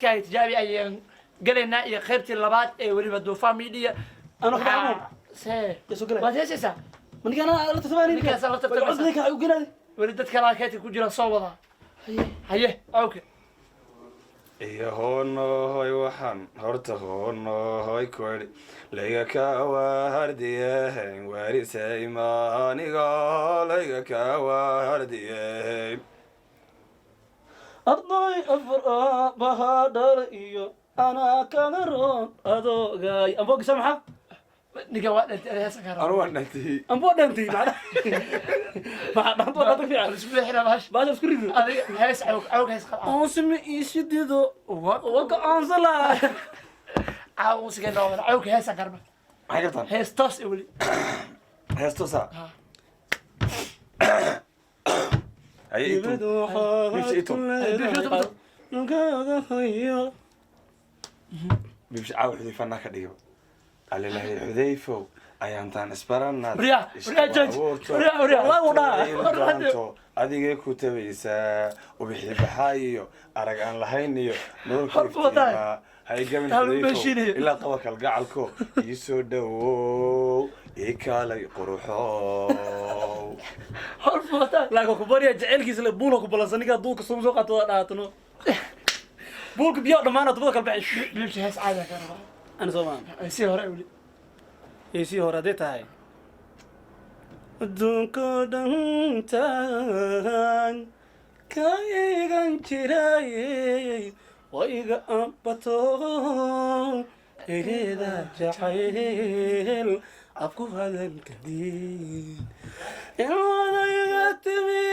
كاي تجابي أي قلنا يا خيرتي اللبات ولي بدو فاميليا أنا خدامهم سه يسوق لي ما تيسا من كان لا تتبعني من كان سالت تبتسم. عندك وقنا ولدت كلا كاتي كوجرا صوبا هيه اوكي iyo hoonohoy waxaan horta hoonohoy kuedhi layga kawahardiyehayn waarisay maanigo layga kawahardiyehayn أرضي أفر بهادر إيو أنا كاميرون أدوغاي أبوك سمحة نيجا وقت يا سكر anu waan dhantay أبوك دنتي معنا ما أبوك دنتي في عالم بسم الله الرحمن الرحيم باش أذكر هذه هيس عوق هيس خلاص أوسمي إيش ديدو وقع أنزلا عاوز كده عوق هيس قرب maxay gartaan هيس توس يقولي heestosa ها haye itum bibshi caaw xudayfanaa ka dhigo alilahay xudayfow ayaantaan isbaranaad وريا جوج وريا والله وضع doonto adigay ku tabaysaa ubixi baxaayo arag aan lahayn iyo nololka hay gaban xudayfow ilaa qaba kalgacalko ii soo dhawow ii kaalay quruxow هرفوتا لا كوباريا جعلكيس له بولو كبلسنيكا دوك سومسو قاتو داتنو بولك بيو دمانه تبدا كلبعش بيمشي هيس عادة كربا انا سومان يصير هراء يقولي يسي هورا ديتاي دونكو دانتان كايغان جيراي ويغا امباتو إذا جحيل أبكو هذا الكدين وانا يغتمي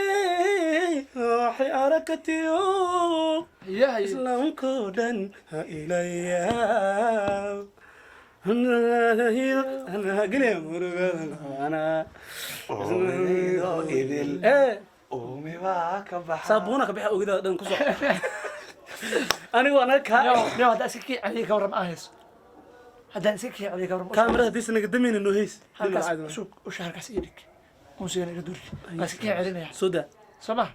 روحي حركتي يا إسلام كودن إليا أنا قلي أنا idil إيه uumi baa ka baxa صابونك بيحق وكذا دن كسر أنا وأنا نيو هذا سكي عليه كورم آهس هذا سكي عليه كورم كاميرا دي سنة قدامين إنه هيس هالكاس شوف وش هالكاس إيدك موسيقى يدور بس كي علينا يا سودا سمع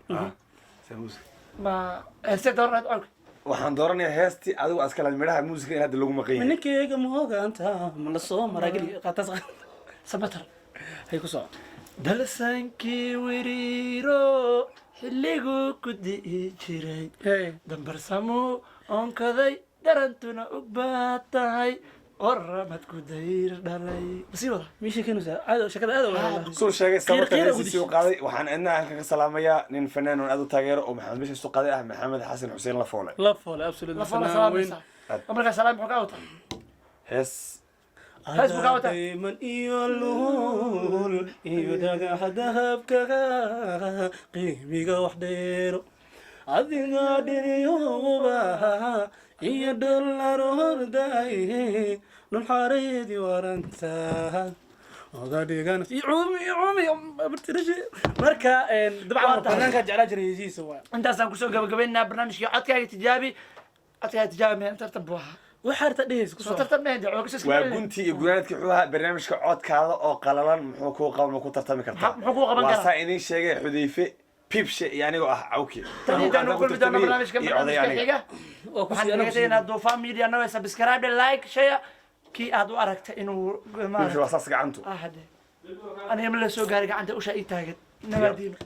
samuus ما استدور أوك waxaan dooranayaa heestii adigu askala midhaha muusiga in hadda lagu maqan yahay منك يا جمهور أنت من الصوم راجل قطع سمتر هي كسر dalsankii wiriiro xilliguu ku di'i jiray إيه dambarsamuu oonkaday darantuna u baad tahay qoramad ku dayr dhalay masii wada مش كانوا هذا شكل هذا ولا suu sheegay sababta Qiir heesiisii u qaaday waxaan cidna halkan ka salaamayaa nin fanaan oo aad u taageero oo maxamed bisha isu qaaday ah maxamed xasan xuseen lafoole لف ولا أبسل la fona salaamaysa amarkaa salaam muxuu ka wataa hees هاي اسمه كاوتا. دايما يولول يدغ حدهبك قيميغا وحديرو أذينا ديوبا إيا دولار هرداي نحاريدي ورنتا وغادي كان في عومي برترشي مركا دبعا برنامج جعل جريزي سوا intaasaan kusoo gabagabaynaa barnaamijkii codkaaga tijaabi meen tartabuha وحارة ديس soo كسر tartab meen dacwo waa gunti iyo gunaanadkii wuxuu ahaa barnaamijka codkaada oo qalalan muxuu kuu qaban ku tartami kartaa muxuu kuu qaban waa karaa saa idin sheegay xudayfe pibshe iyo anigoo ah cawki taniidaan u kulmi doona barnaamijka xiga waxaan kaga tegaynaa duufaan media nawe subscribe like share kii aad u aragta inuu pibshe waa saas gacantu hade aniga ma la soo gaaray gacanta usha ii taagan nabadiina